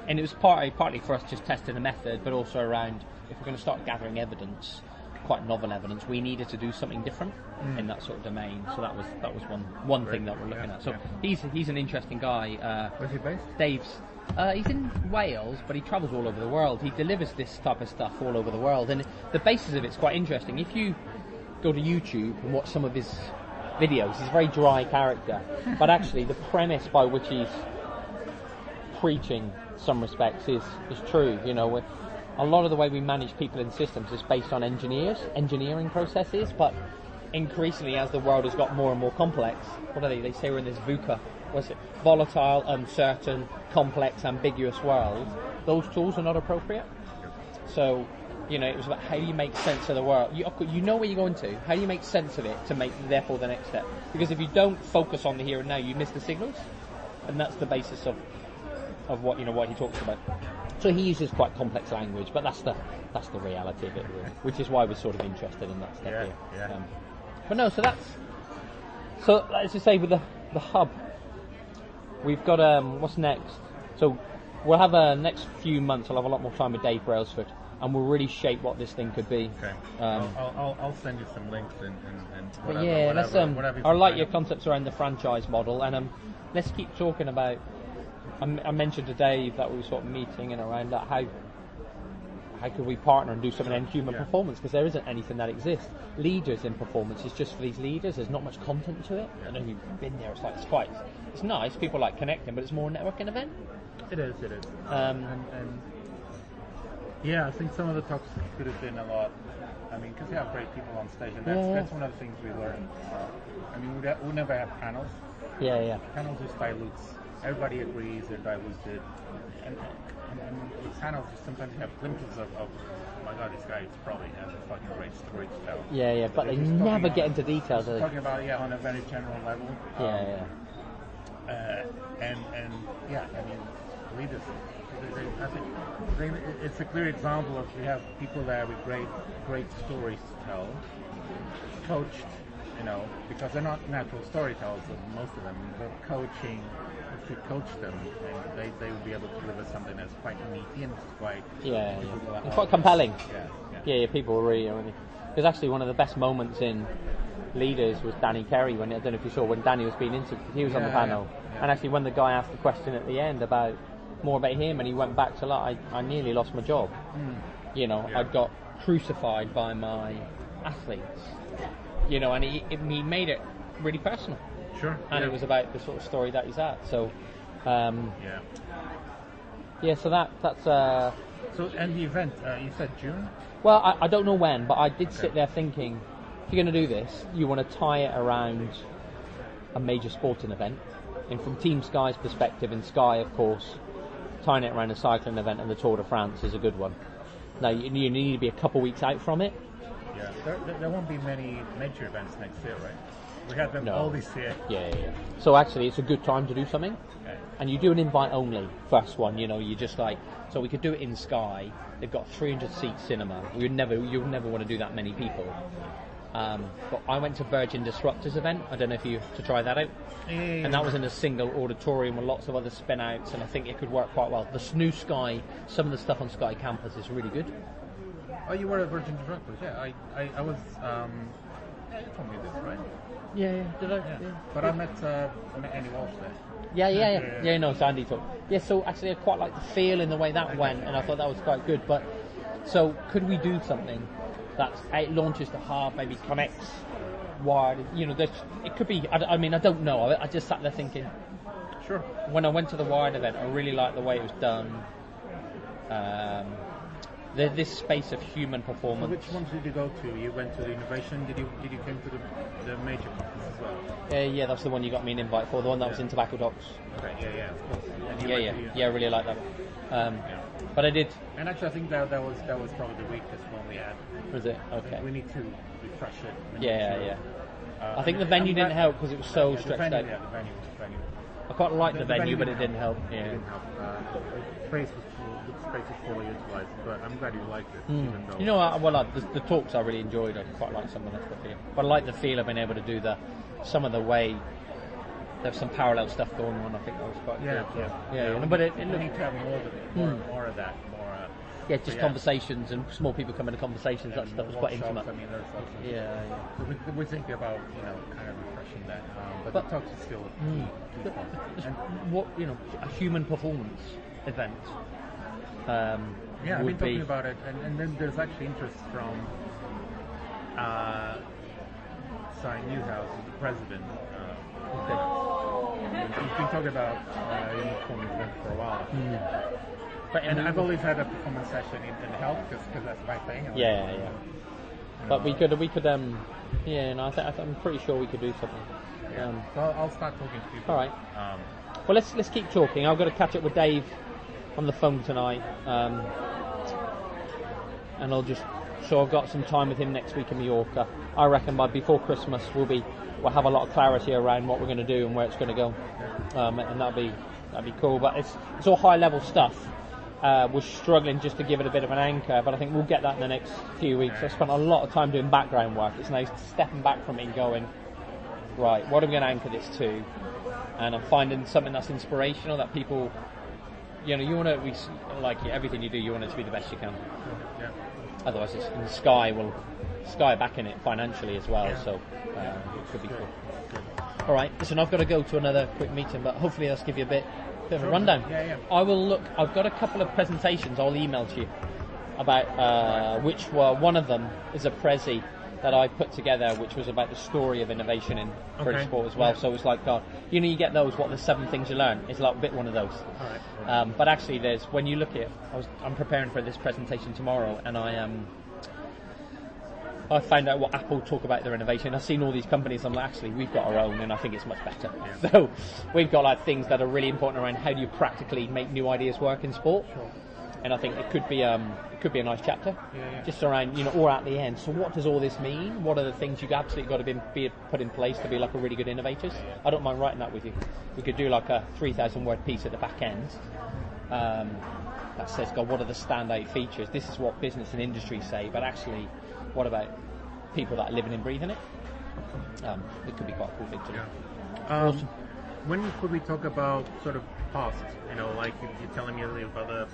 And it was partly for us just testing the method, but also around if we're going to start gathering evidence, quite novel evidence, we needed to do something different in that sort of domain. So that was one thing that we're looking at. So he's an interesting guy. Where's he based? Dave's. He's in Wales, but he travels all over the world. He delivers this type of stuff all over the world, and the basis of it's quite interesting. If you go to YouTube and watch some of his videos, he's a very dry character, but actually the premise by which he's preaching, some respects, is true. You know, a lot of the way we manage people in systems is based on engineering processes, but increasingly as the world has got more and more complex, what are they? They say we're in this VUCA, what's it? Volatile, uncertain, complex, ambiguous world. Those tools are not appropriate. So, you know, it was about how do you make sense of the world. You know where you're going to. How do you make sense of it to make, therefore, the next step? Because if you don't focus on the here and now, you miss the signals, and that's the basis of what he talks about. So he uses quite complex language, but that's the reality of it, really, which is why we're sort of interested in that stuff here. Yeah. But no, so let's just say with the hub, we've got what's next. So we'll have next few months. I'll have a lot more time with Dave Brailsford, and we'll really shape what this thing could be. Okay. I'll send you some links and whatever. Yeah, whatever I like your concepts around the franchise model, and let's keep talking about. I mentioned to Dave that we were sort of meeting and around that how could we partner and do something in human performance, because there isn't anything that exists. Leaders in performance is just for these leaders. There's not much content to it. I know you've been there. It's nice. People like connecting, but it's more a networking event. It is. And yeah, I think some of the talks could have been a lot. I mean, because you have great people on stage, and that's one of the things we learned. I mean, we never have panels. Yeah. Panels just dilutes. Everybody agrees they're diluted, and with panels you sometimes have glimpses of oh my god, this guy probably has a fucking great story to tell. Yeah, but they never get into details. Talking about on a very general level. And I mean, leaders. I think it's a clear example of we have people there with great stories to tell, coached, because they're not natural storytellers, most of them, but coaching. If you coach them, they will be able to deliver something that's quite meaty and quite it's quite compelling. Yeah. People really. Because actually, one of the best moments in Leaders was Danny Kerry. I don't know if you saw when Danny was being interviewed. He was on the panel, and actually, when the guy asked the question at the end about him, and he went back to I nearly lost my job. I got crucified by my athletes. And he made it really personal. Sure. And it was about the sort of story that he's at. So, so that's. So, and the event, you said June? Well, I don't know when, but I did sit there thinking, if you're going to do this, you want to tie it around a major sporting event. And from Team Sky's perspective, and Sky, of course, tying it around a cycling event and the Tour de France is a good one. Now, you need to be a couple weeks out from it. Yeah, there won't be many major events next year, right? We had them all this year. Yeah. So actually, it's a good time to do something. Okay. And you do an invite-only first one. You just so we could do it in Sky. They've got 300-seat cinema. You'd never want to do that many people. But I went to Virgin Disruptors event. I don't know if you to try that out. And that was in a single auditorium with lots of other spin-outs, and I think it could work quite well. The new Sky, some of the stuff on Sky Campus is really good. Oh, you were at Virgin Disruptors? Yeah, I was. You told me this, right? Yeah. Did I? Yeah. But I met Andy Walsh there. Yeah. No, Sandy talk. Yeah, so actually I quite like the feel in the way that went, and I thought that was quite good. But so could we do something that launches the hub, maybe connects wired? It could be. I mean, I don't know. I just sat there thinking. Sure. When I went to the wired event, I really liked the way it was done. This space of human performance. So which ones did you go to? You went to the innovation. Did you come to the major conference as well? Yeah, that's the one you got me an invite for. The one that was in Tobacco Docks. Okay. Yeah. Of course. I really like that one. But I did. And actually, I think that was probably the weakest one we had. Was it? Okay. We need to refresh it. Yeah. I think the venue didn't help because it was so stretched out. Yeah, the venue. I quite liked the venue, but it didn't help. Yeah. It didn't help. The space was fully utilised, but I'm glad you liked it. Even though the talks I really enjoyed. I quite like some of the stuff here, but I like the feel of being able to do some of the way there's some parallel stuff going on. I think that was quite Yeah, good. yeah. But it we looked, need to have more of that. yeah, just conversations and small people coming to conversations. That stuff was quite workshops. intimate. I mean, there's lots of Yeah. So we're thinking about kind of refreshing that, but the talks is still key point. And What a human performance event. I've would been talking be about it, and then there's actually interest from Newhouse, the president. He's been talking about unicorn event for a while. And I've always had a performance session in health because that's my thing. Yeah. But we could, and I'm pretty sure we could do something. So I'll start talking to people. All right. Well, let's keep talking. I've got to catch up with Dave on the phone tonight, and I've got some time with him next week in Mallorca. I reckon before Christmas we'll have a lot of clarity around what we're going to do and where it's going to go, and that'd be cool. But it's all high level stuff. We're struggling just to give it a bit of an anchor, but I think we'll get that in the next few weeks. I spent a lot of time doing background work. It's nice stepping back from it and going, right, what are we going to anchor this to? And I'm finding something that's inspirational, that people, you want to, like everything you do, you want it to be the best you can. Yeah. Otherwise, and Sky back in it financially as well, so it could be cool. All right, listen, I've got to go to another quick meeting, but hopefully that's give you a bit of a rundown. Yeah. I will look. I've got a couple of presentations I'll email to you about which were. One of them is a Prezi that I put together, which was about the story of innovation in British sport as well. Yeah. So it's like, you get those. What the 7 things you learn? It's like a bit one of those. All right. But actually, when you look at it, I'm preparing for this presentation tomorrow, and I found out what Apple talk about their innovation. I've seen all these companies. I'm like, actually, we've got our own, and I think it's much better. Yeah. So we've got things that are really important around how do you practically make new ideas work in sport. Sure. And I think it could be a nice chapter, just around or at the end. So what does all this mean? What are the things you've absolutely got to be put in place to be like a really good innovators? I don't mind writing that with you. We could do like a 3,000 word piece at the back end that says, God, what are the standout features? This is what business and industry say, but actually, what about people that are living and breathing it? It could be quite a cool thing to do. Awesome. When could we talk about sort of past? Like you're telling me a little about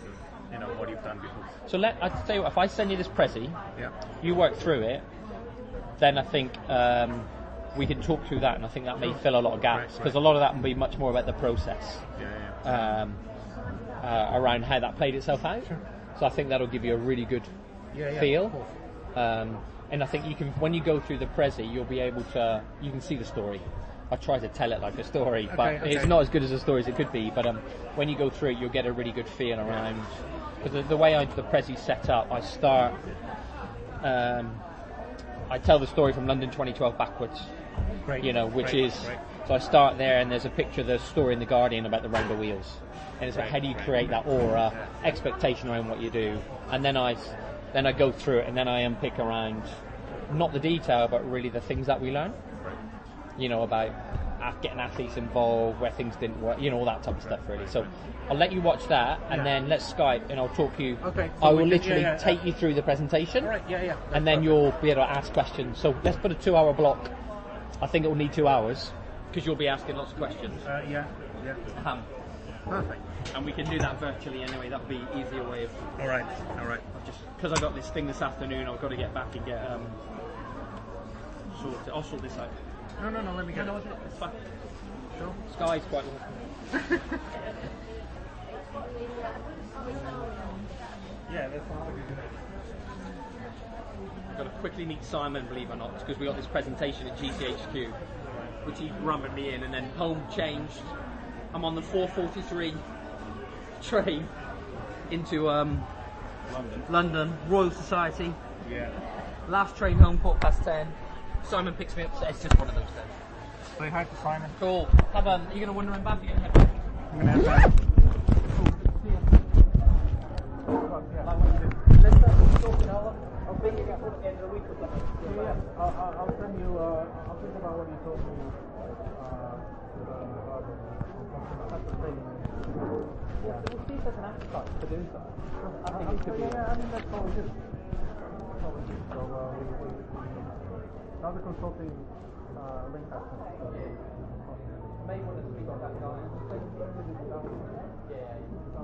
what you've done before. So I'd say, if I send you this Prezi, you work through it, then I think we can talk through that, and I think that may fill a lot of gaps, because a lot of that will be much more about the process around how that played itself out. Sure. So I think that'll give you a really good feel. And I think when you go through the Prezi, you'll be able to, you can see the story. I try to tell it like a story, but it's not as good as a story as it could be. But when you go through it, you'll get a really good feel around. Because the way the Prezi's set up, I start. I tell the story from London 2012 backwards. So I start there, and there's a picture of the story in the Guardian about the rainbow wheels, and it's like how do you create that aura, expectation around what you do, and then I go through it, and then I unpick around not the detail, but really the things that we learn. About getting athletes involved, where things didn't work, all that type of stuff, really. So I'll let you watch that, and then let's Skype, and I'll talk you. Okay. So I will literally take you through the presentation. All right, and then you'll be able to ask questions. So let's put a 2-hour block. I think it will need 2 hours, because you'll be asking lots of questions. Perfect. And we can do that virtually anyway. That'll be an easier way of... All right. Just because I got this thing this afternoon, I've got to get back and get sorted. I'll sort this out. No, let me get it. It's fine. Sure. Sky's quite awesome. That's all. I've got to quickly meet Simon, believe it or not, because we got this presentation at GCHQ, which he rummed me in, and then home changed. I'm on the 4:43 train into London, Royal Society. Last train home, 10:15. Simon picks me up. So it's just one of those days. Say hi to Simon. Cool. Are you going to wander around back again? I'm going to have that. I'll be here at the end of the week or something. I'll send you. I'll think about what you told me. We'll see if there's an appetite to do so. I think it could be. I mean, that's all we do. So now the consulting link has may want to speak on that guy. Yeah.